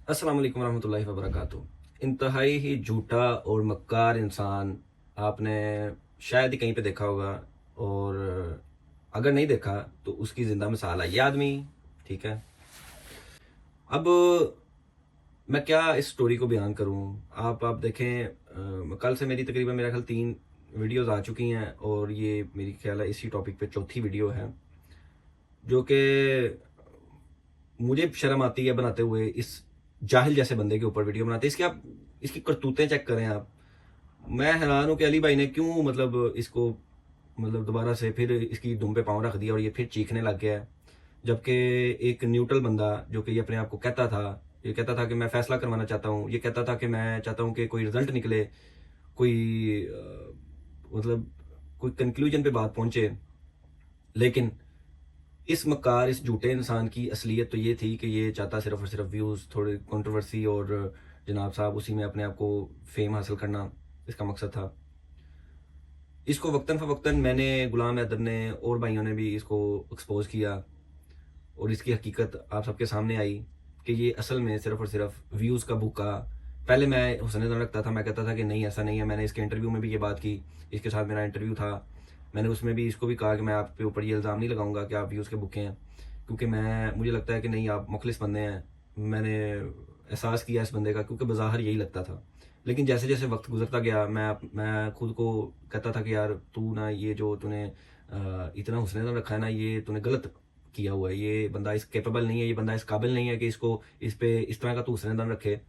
अस्सलाम वालेकुम रहमतुल्लाहि व बरकातुहू। इंतहाई ही झूठा और मक्कार इंसान आपने शायद ही कहीं पे देखा होगा, और अगर नहीं देखा तो उसकी ज़िंदा मिसाल है ये आदमी। ठीक है, अब मैं क्या इस स्टोरी को बयान करूं। आप देखें, कल से मेरी तकरीबन मेरा ख्याल 3 वीडियोज़ आ चुकी हैं, और ये मेरी ख्याल है इसी टॉपिक पे चौथी वीडियो है जो कि मुझे शर्म आती है बनाते हुए। इस जाहिल जैसे बंदे के ऊपर वीडियो बनाते हैं। इसकी आप इसकी करतूतें चेक करें आप। मैं हैरान हूं कि अली भाई ने क्यों इसको दोबारा से फिर इसकी दुम पे पाँव रख दिया और ये फिर चीखने लग गया है। जबकि एक न्यूट्रल बंदा जो कि ये अपने आप को कहता था, ये कहता था कि मैं फैसला करवाना चाहता हूँ, ये कहता था कि मैं चाहता हूँ कि कोई रिजल्ट निकले, कोई मतलब कोई कंक्लूजन पे बात पहुंचे। लेकिन इस मक्कार, इस झूठे इंसान की असलियत तो ये थी कि ये चाहता सिर्फ और सिर्फ व्यूज़, थोड़ी कंट्रोवर्सी, और जनाब साहब उसी में अपने आप को फेम हासिल करना इसका मकसद था। इसको वक्तन फ़वक्तन मैंने, गुलाम हैदर ने और भाइयों ने भी इसको एक्सपोज किया, और इसकी हकीकत आप सबके सामने आई कि ये असल में सिर्फ और सिर्फ व्यूज़ का भूखा। पहले मैं हुस्न रखता था, मैं कहता था कि नहीं ऐसा नहीं है। मैंने इसके इंटरव्यू में भी ये बात की, इसके साथ मेरा इंटरव्यू था, मैंने उसमें भी इसको भी कहा कि मैं आप पे ऊपर ये इल्ज़ाम नहीं लगाऊंगा कि आप व्यूज़ के भूखे हैं, क्योंकि मुझे लगता है कि नहीं, आप मुखलिस बंदे हैं। मैंने एहसास किया इस बंदे का, क्योंकि बज़ाहिर यही लगता था। लेकिन जैसे जैसे वक्त गुजरता गया, मैं खुद को कहता था कि यार तू ना, ये जो तूने इतना हुस्न रखा है ना, ये तूने गलत किया हुआ है। ये बंदा इस कैपेबल नहीं है, ये बंदा इस काबिल नहीं है कि इसको इस पे इस तरह का तू हुस्न रखे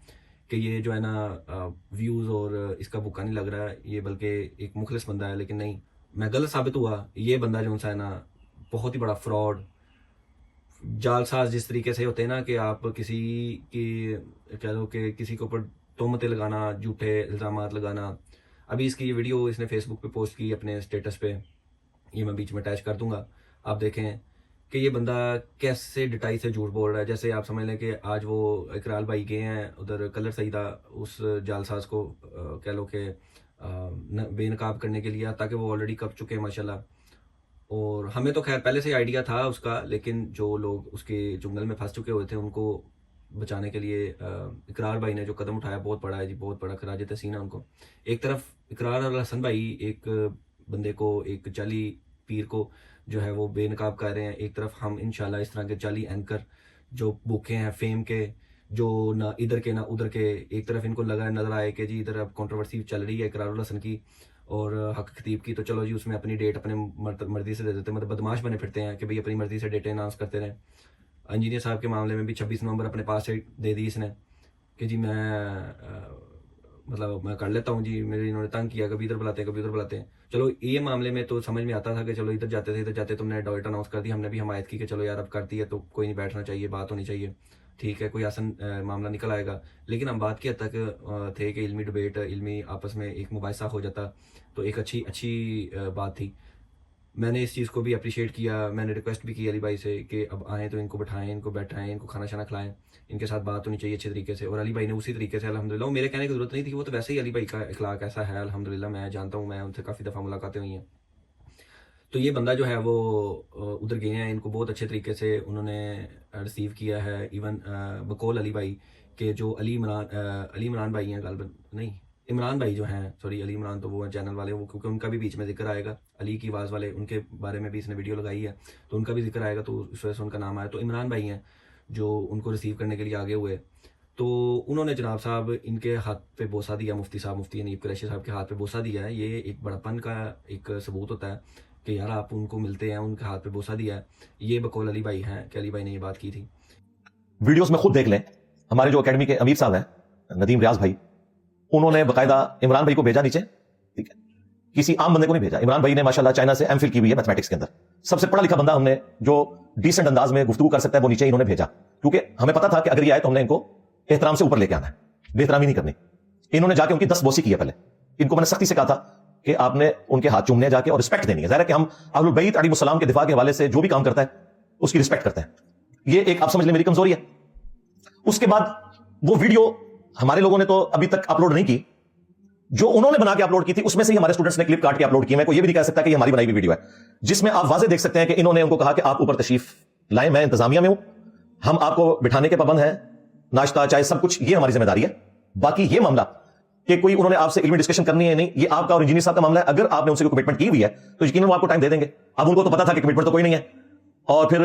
कि ये जो है ना व्यूज़ और इसका भूखा नहीं लग रहा है, ये बल्कि एक मुखलिस बंदा है। लेकिन नहीं, मैं गलत साबित हुआ। ये बंदा जो है ना, बहुत ही बड़ा फ्रॉड, जालसाज जिस तरीके से होते हैं ना, कि आप किसी की कह लो कि किसी के ऊपर तोहमतें लगाना, झूठे इल्ज़ामात लगाना। अभी इसकी ये वीडियो इसने फेसबुक पे पोस्ट की अपने स्टेटस पे, ये मैं बीच में अटैच कर दूंगा, आप देखें कि ये बंदा कैसे डिटाई से झूठ बोल रहा है। जैसे आप समझ लें कि आज वो इकराल भाई गए हैं उधर कलर सईदा उस जालसाज को कह लो कि बेनकाब करने के लिए, ताकि वो ऑलरेडी कब चुके हैं माशाल्लाह। और हमें तो खैर पहले से ही आइडिया था उसका, लेकिन जो लोग उसके चुंगल में फंस चुके हुए थे उनको बचाने के लिए इकरार भाई ने जो कदम उठाया बहुत बड़ा है जी, बहुत बड़ा खराज तहसीन है उनको। एक तरफ इकरार और हसन भाई एक बंदे को, एक जाली पीर को जो है वो बेनकाब कर रहे हैं, एक तरफ हम इंशाल्लाह इस तरह के जाली एंकर जो भूखे हैं फेम के, जो ना इधर के ना उधर के, एक तरफ इनको लगा नजर आए कि जी इधर अब कंट्रोवर्सी चल रही है इकरार हसन की और हक खतीब की, तो चलो जी उसमें अपनी डेट अपने मर्जी से दे देते हैं। मतलब बदमाश बने फिरते हैं कि भाई अपनी मर्जी से डेटें अनाउंस करते रहें। इंजीनियर साहब के मामले में भी 26 नवंबर अपने पास से दे दी इसने कि जी मैं कर लेता हूँ जी, मेरे इन्होंने तंग किया, कभी इधर बुलाते हैं कभी उधर बुलाते हैं। चलो ये मामले में तो समझ में आता था कि चलो इधर जाते थे इधर जाते, तुमने डेट अनाउंस कर दी, हमने भी हमायत की कि चलो यार अब कर दी है तो कोई नहीं, बैठना चाहिए, बात होनी चाहिए, ठीक है, कोई आसान मामला निकल आएगा। लेकिन हम बात की हद तक थे कि इल्मी डिबेट, इल्मी आपस में एक मुबाहिसा हो जाता तो एक अच्छी अच्छी बात थी। मैंने इस चीज़ को भी अप्रिशिएट किया, मैंने रिक्वेस्ट भी की अली भाई से कि अब आएँ तो इनको बैठाएं, इनको बैठाएं, इनको खाना शाना खिलाएं, इनके साथ बात होनी चाहिए अच्छे तरीके से। और अली भाई ने उसी तरीके से अल्हम्दुलिल्लाह, वो मेरे कहने की ज़रूरत नहीं थी, वो तो वैसे ही अली भाई का इखलाक ऐसा है अल्हम्दुलिल्लाह, मैं जानता हूँ, मैं उनसे काफ़ी दफ़ा मुलाकातें हुई हैं। तो ये बंदा जो है वो उधर गए हैं, इनको बहुत अच्छे तरीके से उन्होंने रिसीव किया है। इवन बकौल अली भाई के जो अली इमरान भाई हैं, गालबन नहीं, इमरान भाई जो हैं, सॉरी, अली इमरान तो वो हैं चैनल वाले, वो क्योंकि उनका भी बीच में जिक्र आएगा, अली की आवाज़ वाले, उनके बारे में भी इसने वीडियो लगाई है तो उनका भी जिक्र आएगा, तो उस वजह से उनका नाम आया। तो इमरान भाई हैं जो उनको रिसीव करने के लिए आगे हुए, तो उन्होंने जनाब साहब इनके हाथ पे बोसा दिया, मुफ्ती साहब, मुफ्ती अनीब कुरैशी साहब के हाथ पे बोसा दिया है। ये एक बड़प्पन का एक सबूत होता है कि यार आप उनको मिलते हैं, उनके हाथ पे बोसा दिया है। ये बकौल अली भाई हैं कि अली भाई ने ये बात की थी। वीडियोस में खुद देख लें, हमारे जो एकेडमी के अमीर साहब हैं नदीम रियाज भाई, उन्होंने बकायदा इमरान भाई को भेजा नीचे, ठीक है, किसी आम बंदे को नहीं भेजा। इमरान भाई ने माशाल्लाह चाइना से एमफिल की हुई है मैथमेटिक्स के अंदर, सबसे पढ़ा लिखा बंदा, हमने जो डिसेंट अंदाज में गुफ्तगू कर सकता है वो नीचे इन्होंने भेजा, क्योंकि हमें पता था कि अगर ये आए तो हमने इनको एहतराम से ऊपर लेके आना है, बेहतरामी नहीं करनी। इन्होंने जाके उनकी 10 बोसी की है। पहले इनको मैंने सख्ती से कहा था कि आपने उनके हाथ चूमने जाके और रिस्पेक्ट देनी है। ज़ाहिर है कि हम अहलुल बैत अलैहिस्सलाम के दिफा के हवाले से जो भी काम करता है उसकी रिस्पेक्ट करते हैं। ये एक आप समझ लें मेरी कमजोरी है। उसके बाद वो वीडियो हमारे लोगों ने तो अभी तक अपलोड नहीं की, जो उन्होंने बना के अपलोड की थी उसमें से ही हमारे स्टूडेंट्स ने क्लिप काट के अपलोड की। मैं कोई ये भी नहीं कह सकता कि ये हमारी बनाई हुई वीडियो है, जिसमें आप वाज़ेह देख सकते हैं कि इन्होंने उनको कहा कि आप ऊपर तशरीफ लाएं, मैं इंतजामिया में हूं, हम आपको बिठाने के पाबंद हैं, नाश्ता चाय सब कुछ, ये हमारी जिम्मेदारी है। बाकी ये मामला कि कोई उन्होंने आपसे इल्मी डिस्कशन करनी है नहीं, ये आपका और इंजीनियर साहब का मामला है। अगर आपने उनसे कोई कमिटमेंट की हुई है तो यकीनन वो आपको टाइम दे देंगे। अब उनको तो पता था कि कमिटमेंट तो कोई नहीं है, और फिर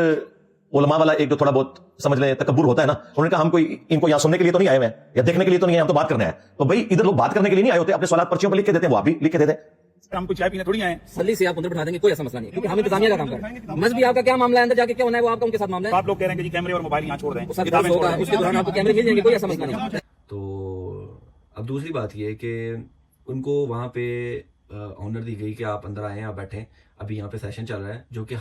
उलमा वाला एक जो थोड़ा बहुत समझ लें तकब्बुर होता है ना, उन्होंने कहा हम कोई इनको यहां सुनने के लिए तो नहीं आए हुए हैं या देखने के लिए तो नहीं आए, हम तो बात करने आए। तो भाई इधर लोग बात करने के लिए नहीं आए होते, अपने सवाल पर्चियों पर लिख के देते हैं, वो आप भी लिख के दे दें। हम कुछ चाय पीने थोड़ी आए। सल्ली से आप अंदर बैठा देंगे, कोई ऐसा मसला नहीं है, क्योंकि हम इंतजामिया का काम कर रहे हैं। मजहबी आपका क्या मामला है, अंदर जाके क्या होना है वो आपका उनके साथ मामला है। आप लोग कह रहे हैं कि जी कैमरे और मोबाइल यहाँ छोड़ दें, सब कुछ होगा, उसके दौरान आपको कैमरे मिल जाएंगे, कोई ऐसा मसला नहीं है। तो अब दूसरी बात ये है कि उनको वहाँ पे ऑनर दी गई कि आप अंदर आए, आप बैठें, अभी यहाँ पे सेशन चल रहा है, जो कि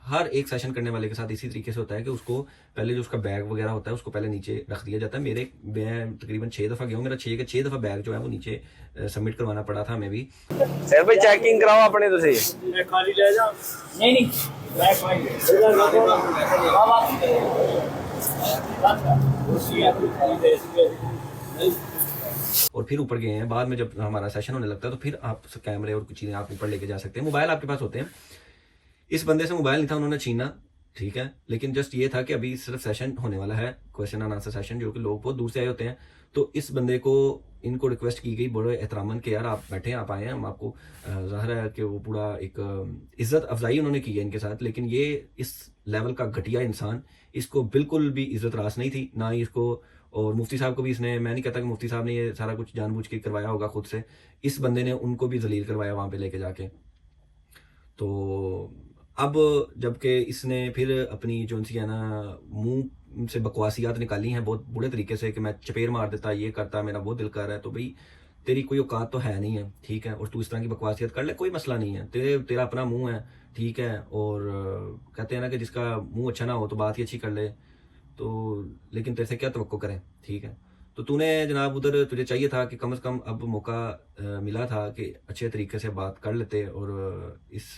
हर एक सेशन करने वाले के साथ इसी तरीके से होता है कि उसको पहले जो उसका बैग वगैरह होता है उसको पहले नीचे रख दिया जाता है। मैं तकरीबन 6 दफ़ा गया हूँ, मेरा 6 के 6 दफ़ा बैग जो है वो नीचे सबमिट करवाना पड़ा था हमें भी। सर भाई चेकिंग कराओ अपने तुसी खाली ले जा। नहीं नहीं और फिर ऊपर गए हैं, बाद में जब हमारा सेशन होने लगता है तो फिर आप कैमरे और कुछ चीज़ें आप ऊपर लेके जा सकते हैं, मोबाइल आपके पास होते हैं। इस बंदे से मोबाइल नहीं था, उन्होंने छीना, ठीक है, लेकिन जस्ट ये था कि अभी सिर्फ सेशन होने वाला है, क्वेश्चन एंड आंसर सेशन, जो कि लोग बहुत दूर से आए होते हैं। तो इस बंदे को इनको रिक्वेस्ट की गई बड़े एहतरामन के यार आप बैठे, आप आए हैं, हम आपको ज़ाहिर है कि वो पूरा एक इज़्ज़त अफजाई उन्होंने की है इनके साथ। लेकिन ये इस लेवल का घटिया इंसान, इसको बिल्कुल भी इज़्ज़त रास नहीं थी, ना ही इसको, और मुफ्ती साहब को भी इसने, मैं नहीं कहता कि मुफ्ती साहब ने ये सारा कुछ जानबूझ के करवाया होगा खुद से, इस बंदे ने उनको भी जलील करवाया वहाँ पे लेके जाके। तो अब जबकि इसने फिर अपनी जो सी है ना मुंह से बकवासियात निकाली हैं बहुत बुरे तरीके से कि मैं चपेर मार देता, ये करता, मेरा बहुत दिल कर रहा है, तो भाई तेरी कोई औकात तो है नहीं है, ठीक है, और तू इस तरह की बकवासियत कर ले, कोई मसला नहीं है, तेरा अपना मुंह है, ठीक है, और कहते हैं ना कि जिसका मुंह अच्छा ना हो तो बात ही अच्छी कर ले, तो लेकिन तेरे से क्या तवक्को करें, ठीक है। तो तूने जनाब उधर, तुझे चाहिए था कि कम से कम अब मौका मिला था कि अच्छे तरीके से बात कर लेते, और इस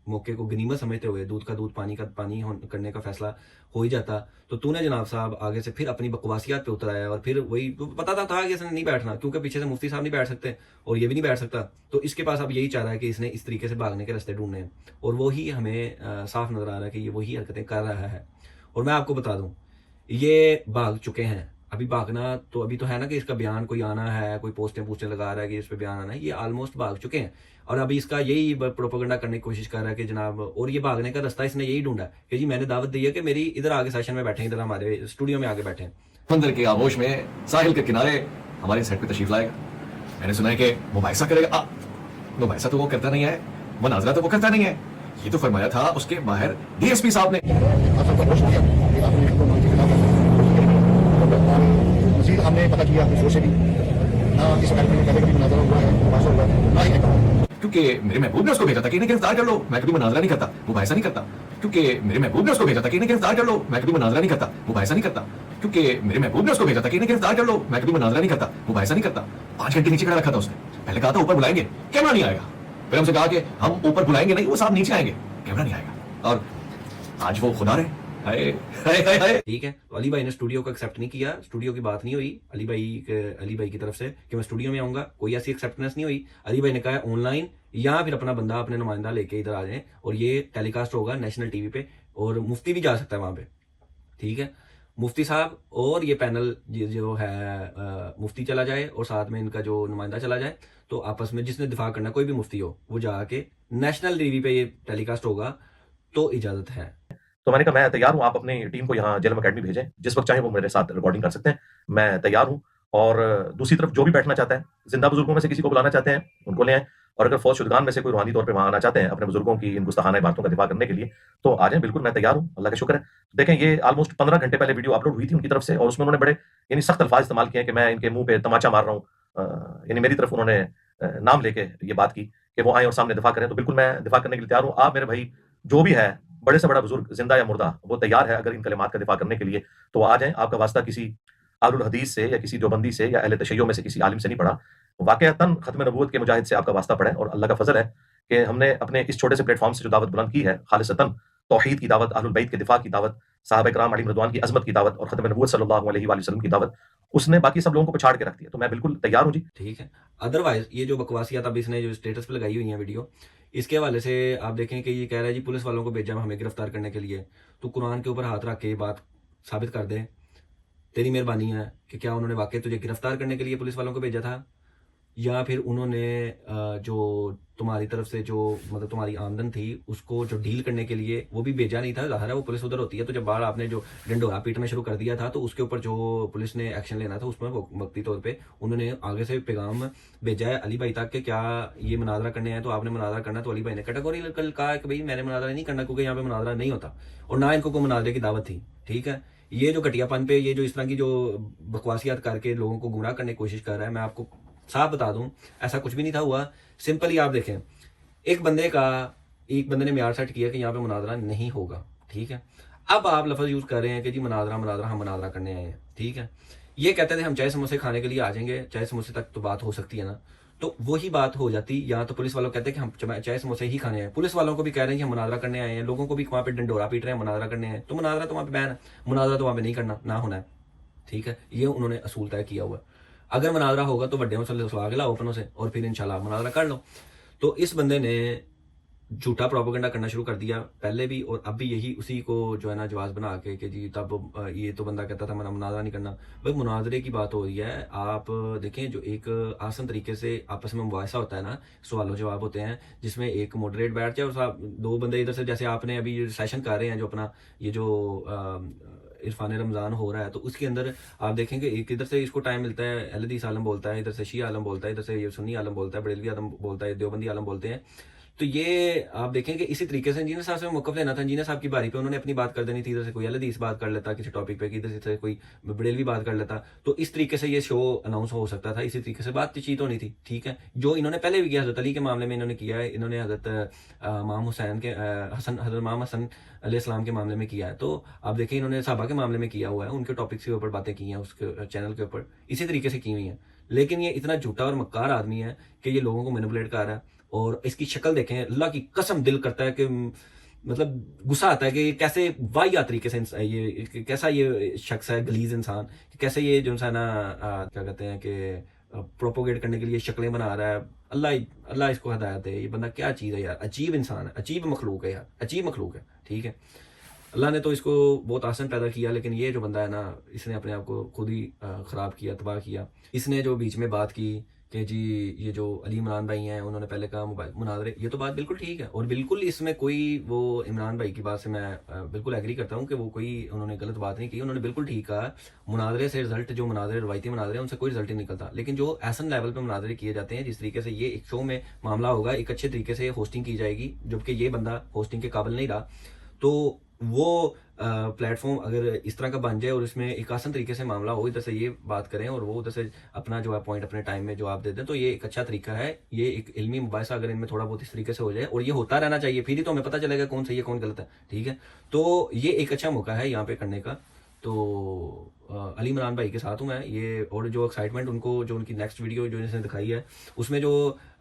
मौके को गनीमत समझते हुए दूध का दूध पानी का पानी करने का फैसला हो ही जाता। तो तूने जनाब साहब आगे से फिर अपनी बकवासियात पे उतर आया, और फिर वही पता था कि इसने नहीं बैठना, क्योंकि पीछे से मुफ्ती साहब नहीं बैठ सकते और ये भी नहीं बैठ सकता, तो इसके पास अब यही चाह रहा है कि इसने इस तरीके से भागने के रास्ते ढूंढने हैं, और वही हमें साफ नजर आ रहा है कि ये वही हरकतें कर रहा है। और मैं आपको बता दूं, ये भाग चुके हैं, अभी भागना तो अभी तो है ना कि इसका बयान कोई आना है, कोई पोस्टें लगा रहा है कि इस पे बयान आना है, ये ऑलमोस्ट भाग चुके हैं, और अभी इसका यही प्रोपेगेंडा करने की कोशिश कर रहा है कि जनाब, और ये भागने का रास्ता इसने यही ढूंढा कि जी मैंने दावत दी है कि मेरी इधर आगे सेशन में बैठे, इधर हमारे स्टूडियो में आगे बैठे। मंदिर के आगोश में साहिल के किनारे हमारे सेट पे तशरीफ लाएगा। मैंने सुना है कि मुबाहिसा करेगा। मुबाहिसा तो वो करता नहीं है, मुनाजरा तो वो करता नहीं है, ये तो फरमाया था उसके माहिर डीएसपी साहब ने। मजीद हमने पता किया अपने सोच से भी, ना इस अकेडमी में कभी मुनाज़रा हुआ है, मुबाहिसा हुआ है, ना ही है। क्योंकि मेरे महबूब ने उसको भेजा था कि इन्हें गिरफ्तार कर लो, मैं कभी मुनाजरा नहीं करता, मुबाहिसा नहीं करता। क्योंकि मेरे महबूब ने उसको भेजा था कि इन्हें गिरफ्तार कर लो, मैं कभी मुनाजरा नहीं करता, मुबाहिसा नहीं करता। क्योंकि मेरे महबूब ने उसको भेजा था कि इन्हें गिरफ्तार कर लो, मैं कभी मुनाजरा नहीं करता, मुबाहिसा नहीं करता। 5 घंटे नीचे खड़ा रखा था उसने, पहले कहा था ऊपर बुलाएंगे, कैमरा नहीं आएगा, फिर हमसे कहा कि हम ऊपर बुलाएंगे नहीं, वो साहब नीचे आएंगे, कैमरा नहीं आएगा, और आज वो खुदा रहे। ठीक है, तो अली भाई ने स्टूडियो को एक्सेप्ट नहीं किया, स्टूडियो की बात नहीं हुई अली भाई की तरफ से कि मैं स्टूडियो में आऊंगा, कोई ऐसी एक्सेप्टेंस नहीं हुई। अली भाई ने कहा ऑनलाइन या फिर अपना बंदा, अपने नुमाइंदा लेके इधर आ जाए, और ये टेलीकास्ट होगा नेशनल टीवी पे, और मुफ्ती भी जा सकता है वहां पे, ठीक है, मुफ्ती साहब और ये पैनल जो है मुफ्ती चला जाए, और साथ में इनका जो नुमाइंदा चला जाए, तो आपस में जिसने दिफा करना, कोई भी मुफ्ती हो, वो जाके नेशनल टीवी पे ये टेलीकास्ट होगा, तो इजाजत है। तो मैंने कहा मैं तैयार हूं, आप अपनी टीम को यहाँ जेलम अकेडमी भेजें, जिस वक्त चाहे वो मेरे साथ रिकॉर्डिंग कर सकते हैं, मैं तैयार हूं। और दूसरी तरफ जो भी बैठना चाहता है, जिंदा बुजुर्गों में से किसी को बुलाना चाहते हैं उनको ले आए, और अगर फौज शुदगान में से कोई रूहानी तौर पे वहां आना चाहते हैं अपने बुजुर्गों की इन गुस्ताखाना बातों का दिफा करने के लिए, तो आ जाएं, बिल्कुल मैं तैयार हूं, अल्लाह का शुक्र है। देखें, ये ऑलमोस्ट 15 घंटे पहले वीडियो अपलोड हुई थी उनकी तरफ से, और उसमें उन्होंने बड़े यानी सख्त अल्फाज इस्तेमाल किए कि मैं इनके मुंह पे तमाचा मार रहा हूँ, यानी मेरी तरफ उन्होंने नाम लेके ये बात की कि वो आए और सामने दिफा करें, तो बिल्कुल मैं दिफा करने के लिए तैयार हूँ। आप मेरे भाई जो भी है, बड़े से बड़ा बुजुर्ग जिंदा या मुर्दा, वो तैयार है अगर इन कलिमात का दिफा करने के लिए, तो आ जाएं। आपका वास्ता किसी आलुल हदीस से या किसी देवबंदी से या अहले तशय्युअ में से किसी आलिम से नहीं पड़ा, वाकईतन खत्म नबूवत के मुजाहिद से आपका वास्ता पड़ा है। और अल्लाह का फजल है कि हमने अपने इस छोटे से प्लेटफॉर्म से जो दावत बुलंद की है, खालिसतन तौहीद की दावत, अहलुल बैत के दिफा की दावत, साहबा इकराम अलैहिम रिदवान की अज़मत की दावत, और खत्म नबूवत सल्लल्लाहु अलैहि वसल्लम की दावत, उसने बाकी सब लोगों को पछाड़ के रख दिया। तो मैं बिल्कुल तैयार हूं जी। ठीक है, अदरवाइज ये जो बकवासियात अब इसने जो स्टेटस पे लगाई हुई है वीडियो, इसके हवाले से आप देखें कि ये कह रहा है जी पुलिस वालों को भेजा हमें गिरफ्तार करने के लिए, तो कुरान के ऊपर हाथ रख के ये बात साबित कर दे तेरी मेहरबानी है कि क्या उन्होंने वाकई तुझे गिरफ्तार करने के लिए पुलिस वालों को भेजा था, या फिर उन्होंने जो तुम्हारी तरफ से जो मतलब तुम्हारी आमदन थी उसको जो डील करने के लिए वो भी भेजा नहीं था। ज़ाहिर है वो पुलिस उधर होती है, तो जब बाहर आपने जो डंडोरा पीटना शुरू कर दिया था तो उसके ऊपर जो पुलिस ने एक्शन लेना था उसमें वक्ती तौर पे उन्होंने आगे से पैगाम भेजा है अली भाई तक कि क्या ये मुनाजरा करने हैं तो आपने मुनाजरा करना। तो अली भाई ने कैटेगोरिकल कहा कि भाई मैंने मुनाजरा नहीं करना, क्योंकि यहाँ पे मुनाजरा नहीं होता और ना इनको कोई मुनाजरे की दावत थी। ठीक है, ये जो घटियापन पे ये जो इस तरह की जो बकवासियात करके लोगों को गुमराह करने की कोशिश कर रहा है, मैं आपको साफ बता दूं ऐसा कुछ भी नहीं था हुआ। सिंपली आप देखें, एक बंदे ने म्यार सेट किया कि यहाँ पे मुनाजरा नहीं होगा। ठीक है, अब आप लफ्ज यूज कर रहे हैं कि जी मुनाजरा हम मुनाजरा करने आए हैं। ठीक है, ये कहते थे हम चाय समोसे खाने के लिए आ जाएंगे, चाय समोसे तक तो बात हो सकती है ना, तो वही बात हो जाती। यहाँ तो पुलिस वालों कहते हैं कि हम चाय समोसे ही खाने हैं, पुलिस वालों को भी कह रहे हैं कि हम मुनाजरा करने आए हैं, लोगों को भी वहाँ पे डंडोरा पीट रहे हैं मुनाजरा करने हैं, तो मुनाजरा तो वहाँ पे बैन है, मुनाजरा तो वहाँ पे नहीं करना, ना होना है। ठीक है, ये उन्होंने असूल तय किया हुआ है। अगर मुनाजरा होगा तो बड्डे से सुहा के लाओ अपनों से और फिर इंशाल्लाह मुनाजरा कर लो। तो इस बंदे ने झूठा प्रोपेगेंडा करना शुरू कर दिया पहले भी और अब भी, यही उसी को जो है ना जवाब बना के कि जी तब ये तो बंदा कहता था मैंने मुनाजरा नहीं करना। भाई मुनाजरे की बात हो रही है, आप देखें जो एक आसान तरीके से आपस में मुबाहिसा होता है ना, सवालों जवाब होते हैं जिसमें एक मॉडरेट बैठ जाए और दो बंदे इधर से, जैसे आपने अभी सेशन कर रहे हैं जो अपना ये जो इरफान रमज़ान हो रहा है, तो उसके अंदर आप देखेंगे एक इधर से इसको टाइम मिलता है, अहलदीस आलम बोलता है, इधर से शिया आलम बोलता है, इधर से ये सुन्नी आलम बोलता है, बरेलवी आलम बोलता है, देवबंदी आलम बोलते हैं। तो ये आप देखेंगे इसी तरीके से इंजीनियर साहब से मौक़िफ़ लेना था, इंजीनियर साहब की बारी पे उन्होंने अपनी बात कर देनी थी, इधर से कोई अहलदीस बात कर लेता किसी टॉपिक पे, इधर से कोई बरेलवी बात कर लेता, तो इस तरीके से ये शो अनाउंस हो सकता था, इसी तरीके से बातचीत होनी थी। ठीक है, जो इन्होंने पहले भी किया हज़रत अली के मामले में इन्होंने किया है, इन्होंने हज़रत इमाम हुसैन के हज़रत इमाम हसन अलैहिस्सलाम के मामले में किया है, तो आप देखें इन्होंने सहाबा के मामले में किया हुआ है, उनके टॉपिक्स के ऊपर बातें की हैं उसके चैनल के ऊपर, इसी तरीके से की हुई हैं। लेकिन ये इतना झूठा और मक्कार आदमी है कि ये लोगों को मैनिपुलेट कर रहा है। और इसकी शक्ल देखें, अल्लाह की कसम दिल करता है कि मतलब गुस्सा आता है कि कैसे वाहियात तरीके से ये कैसा ये शख्स है, गलीज इंसान, कैसे ये जो है ना क्या कहते हैं कि प्रोपोगेट करने के लिए शक्लें बना रहा है। अल्लाह इसको हदायत है, ये बंदा क्या चीज़ है यार, अजीब इंसान है, अजीब मखलूक है यार, अजीब मखलूक है। ठीक है, अल्लाह ने तो इसको बहुत आसान पैदा किया, लेकिन ये जो बंदा है ना इसने अपने आप को खुद ही ख़राब किया, तबाह किया। इसने जो बीच में बात की कि जी ये जो अली इमरान भाई हैं उन्होंने पहले कहा मोबाइल मुनाजरे, ये तो बात बिल्कुल ठीक है और बिल्कुल इसमें कोई वो इमरान भाई की बात से मैं बिल्कुल एग्री करता हूँ कि वो कोई उन्होंने गलत बात नहीं की, उन्होंने बिल्कुल ठीक कहा। मुनाजरे से रिजल्ट जो मुनाजरे रवायती मुनाजरे उनसे कोई रिजल्ट नहीं निकलता, लेकिन जो ऐसा लेवल पे मुनाजरे किए जाते हैं जिस तरीके से ये एक शो में मामला होगा, एक अच्छे तरीके से होस्टिंग की जाएगी, जबकि ये बंदा होस्टिंग के काबिल नहीं रहा, तो वो प्लेटफॉर्म अगर इस तरह का बन जाए और इसमें एक आसान तरीके से मामला हो, इधर से ये बात करें और वो उधर से अपना जो है पॉइंट अपने टाइम में जवाब दे दें, तो ये एक अच्छा तरीका है। ये एक इल्मी मुबाहिसा अगर इनमें थोड़ा बहुत इस तरीके से हो जाए और ये होता रहना चाहिए, फिर ही तो हमें पता चलेगा कौन सही है कौन गलत है। ठीक है, तो ये एक अच्छा मौका है यहाँ पे करने का। तो अली इमरान भाई के साथ हूँ मैं ये, और जो एक्साइटमेंट उनको जो उनकी नेक्स्ट वीडियो जो इसने दिखाई है उसमें जो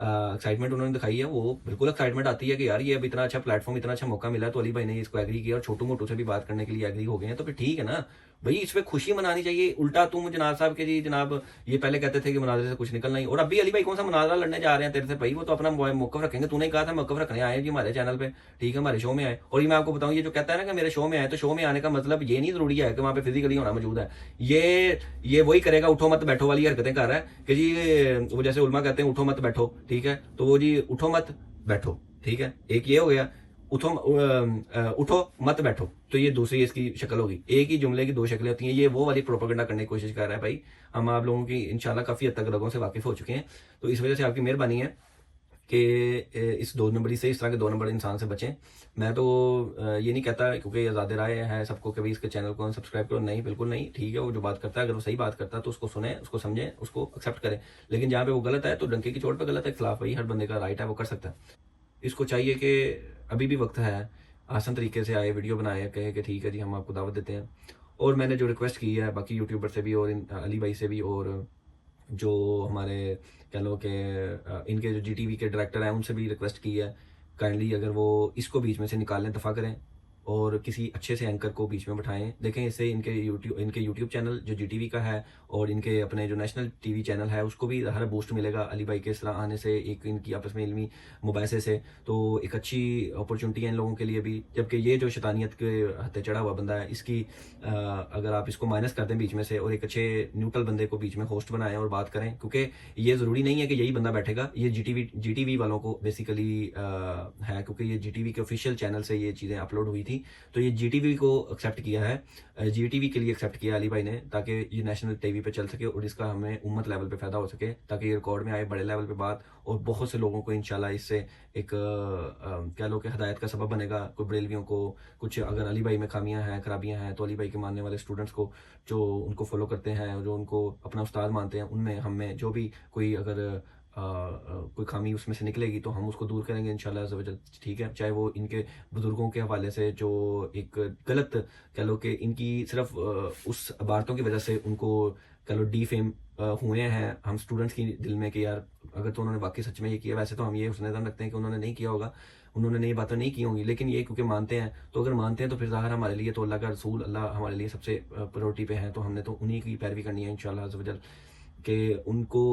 एक्साइटमेंट उन्होंने दिखाई है वो बिल्कुल एक्साइटमेंट आती है कि यार ये अब इतना अच्छा प्लेटफॉर्म, इतना अच्छा मौका मिला, तो अली भाई ने इसको एग्री किया और छोटू मोटू से भी बात करने के लिए एग्री हो गए हैं, तो फिर ठीक है ना भाई, इस पर खुशी मनानी चाहिए। उल्टा तुम जनाब साहब के जी जनाब ये पहले कहते थे कि मुनाजरे से कुछ निकलना ही, और अभी अली भाई कौन सा मुनाजरा लड़ने जा रहे हैं तेरे से भाई, वो तो अपना मौक़िफ़ रखेंगे, तूने कहा था मौक़िफ़ रखने आए जी हमारे चैनल पे। ठीक है, हमारे शो में आए, और ये मैं आपको बताऊं, ये जो कहता है ना कि मेरे शो में आए, तो शो में आने का मतलब ये नहीं जरूरी है कि वहाँ पे फिजिकली होना मौजूद है। ये वही करेगा उठो मत बैठो वाली हरकतें कर रहा है कि जी वो जैसे उलमा कहते हैं उठो मत बैठो। ठीक है, तो वो जी उठो मत बैठो। ठीक है, एक ये हो गया उठो मत बैठो, तो ये दूसरी इसकी शक्ल होगी। एक ही जुमले की दो शक्लें होती हैं, ये वो वाली प्रोपेगेंडा करने की कोशिश कर रहा है। भाई हम आप लोगों की इंशाल्लाह काफ़ी हद तक लोगों से वाकिफ़ हो चुके हैं, तो इस वजह से आपकी मेहरबानी है कि इस दो नंबरी से, इस तरह के दो नंबर इंसान से बचें। मैं तो ये नहीं कहता क्योंकि आज़ाद राय है सबको कभी इसके चैनल को सब्सक्राइब करो, नहीं बिल्कुल नहीं। ठीक है, वो जो बात करता है अगर वो सही बात करता है तो उसको सुने, उसको समझें, उसको एक्सेप्ट करें, लेकिन जहाँ पे वो गलत है तो डंके की चोट पर गलत है, खिलाफ भाई हर बंदे का राइट है, वो कर सकता है। इसको चाहिए कि अभी भी वक्त है, आसान तरीके से आए, वीडियो बनाए, कहे कि ठीक है जी हम आपको दावत देते हैं। और मैंने जो रिक्वेस्ट की है बाकी यूट्यूबर से भी और अली भाई से भी, और जो हमारे कह लो कि इनके जो GTV के डायरेक्टर हैं उनसे भी रिक्वेस्ट की है, काइंडली अगर वो इसको बीच में से निकालने दफ़ा करें और किसी अच्छे से एंकर को बीच में बिठाएं। देखें इससे इनके यूट्यूब चैनल जो GTV का है और इनके अपने जो नेशनल TV चैनल है उसको भी हर बूस्ट मिलेगा अली भाई के इस तरह आने से, एक इनकी आपस में इल्मी मुबाहिसे से। तो एक अच्छी अपॉर्चुनिटी है इन लोगों के लिए भी। जबकि ये जो शैतानियत के हत्थे चढ़ा हुआ बंदा है, इसकी अगर आप इसको माइनस कर दें बीच में से और एक अच्छे न्यूट्रल बंदे को बीच में होस्ट बनाएं और बात करें, क्योंकि ये ज़रूरी नहीं है कि यही बंदा बैठेगा। ये GTV वालों को बेसिकली है, क्योंकि ये GTV के ऑफिशियल चैनल से ये चीज़ें अपलोड हुई थी। तो ये GTV को एक्सेप्ट किया है, GTV के लिए एक्सेप्ट किया अली भाई ने, ताकि ये नेशनल TV पे चल सके और इसका हमें उम्मत लेवल पे फ़ायदा हो सके, ताकि ये रिकॉर्ड में आए बड़े लेवल पे बात, और बहुत से लोगों को इंशाल्लाह इससे एक कह लो कि हदायत का सबब बनेगा। कोई बरेलवियों को कुछ अगर अली भाई में खामियां हैं, खराबियां हैं, तो अली भाई के मानने वाले स्टूडेंट्स को जो उनको फॉलो करते हैं, जो उनको अपना उस्ताद मानते हैं, उनमें हमें जो भी कोई अगर कोई खामी उसमें से निकलेगी तो हम उसको दूर करेंगे इंशाल्लाह अज़्ज़ व जल। ठीक है, चाहे वो इनके बुजुर्गों के हवाले से जो एक गलत कह लो कि इनकी सिर्फ उस इबारतों की वजह से उनको कह लो डीफेम हुए हैं हम स्टूडेंट्स की दिल में कि यार अगर तो उन्होंने वाकई सच में ये किया, वैसे तो हम ये हुस्न-ए-ज़न रखते हैं कि उन्होंने नहीं किया होगा, उन्होंने नई बातें नहीं की होंगी, लेकिन ये क्योंकि मानते हैं, तो अगर मानते हैं तो फिर ज़ाहिर हमारे लिए तो अल्लाह का रसूल, अल्लाह हमारे लिए सबसे प्रायोरिटी पे है, तो हमने तो उन्हीं की पैरवी करनी है इंशाल्लाह अज़्ज़ व जल, कि उनको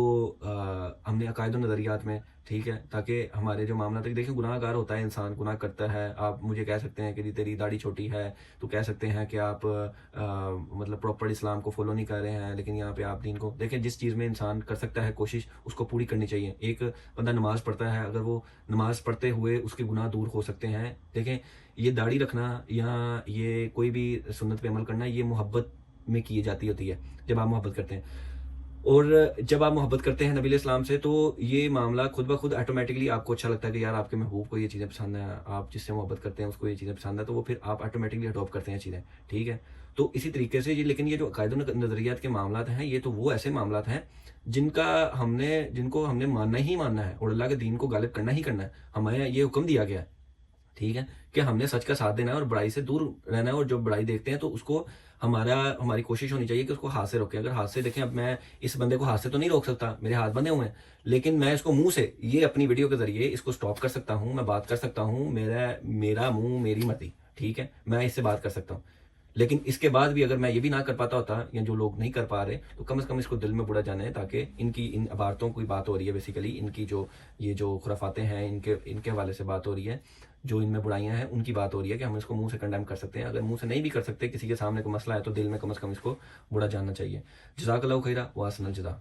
हमने अकायद और नज़रियात में, ठीक है, ताकि हमारे जो मामला तक देखें, गुनाहगार होता है इंसान, गुनाह करता है। आप मुझे कह सकते हैं कि जी तेरी दाढ़ी छोटी है, तो कह सकते हैं कि आप मतलब प्रॉपर इस्लाम को फॉलो नहीं कर रहे हैं, लेकिन यहाँ पे आप दीन को देखें। जिस चीज़ में इंसान कर सकता है कोशिश, उसको पूरी करनी चाहिए। एक बंदा नमाज़ पढ़ता है, अगर वो नमाज़ पढ़ते हुए उसके गुनाह दूर हो सकते हैं, देखें ये दाढ़ी रखना या ये कोई भी सुन्नत पे अमल करना, ये मोहब्बत में की जाती होती है, जब आप मोहब्बत करते हैं। और जब आप मोहब्बत करते हैं नबी इस्लाम से, तो ये मामला खुद ब खुद ऑटोमेटिकली आपको अच्छा लगता है कि यार आपके महबूब को ये चीज़ें पसंद है, आप जिससे मोहब्बत करते हैं उसको ये चीज़ें पसंद है, तो वो फिर आप ऑटोमेटिकली अडॉप्ट करते हैं चीज़ें। ठीक है, तो इसी तरीके से ये, लेकिन ये जो अकायद नज़रियात के मामलात हैं, ये तो वो ऐसे मामलात हैं जिनको हमने मानना ही मानना है और अल्लाह के दीन को गालिब करना ही करना है। हमें ये हुक्म दिया गया है, ठीक है, कि हमने सच का साथ देना है और बुराई से दूर रहना है, और जो बुराई देखते हैं तो उसको हमारी कोशिश होनी चाहिए कि उसको हाथ से रोकें। अगर हाथ से देखें, अब मैं इस बंदे को हाथ से तो नहीं रोक सकता, मेरे हाथ बंधे हुए हैं, लेकिन मैं इसको मुंह से, ये अपनी वीडियो के जरिए इसको स्टॉप कर सकता हूं, मैं बात कर सकता हूं, मेरा मुंह मेरी मर्जी, ठीक है, मैं इससे बात कर सकता हूं। लेकिन इसके बाद भी अगर मैं ये भी ना कर पाता होता, या जो लोग नहीं कर पा रहे, तो कम से कम इसको दिल में बुरा जाने, ताकि इनकी इन इबारतों की बात हो रही है, बेसिकली इनकी जो खुराफातें हैं, इनके हवाले से बात हो रही है, जो इनमें बुराइयां हैं उनकी बात हो रही है, कि हम इसको मुंह से कंडेम कर सकते हैं। अगर मुंह से नहीं भी कर सकते, किसी के सामने कोई मसला है, तो दिल में कम से कम इसको बुरा जानना चाहिए। जज़ाकल्लाहु खैरा व अहसनल जज़ा।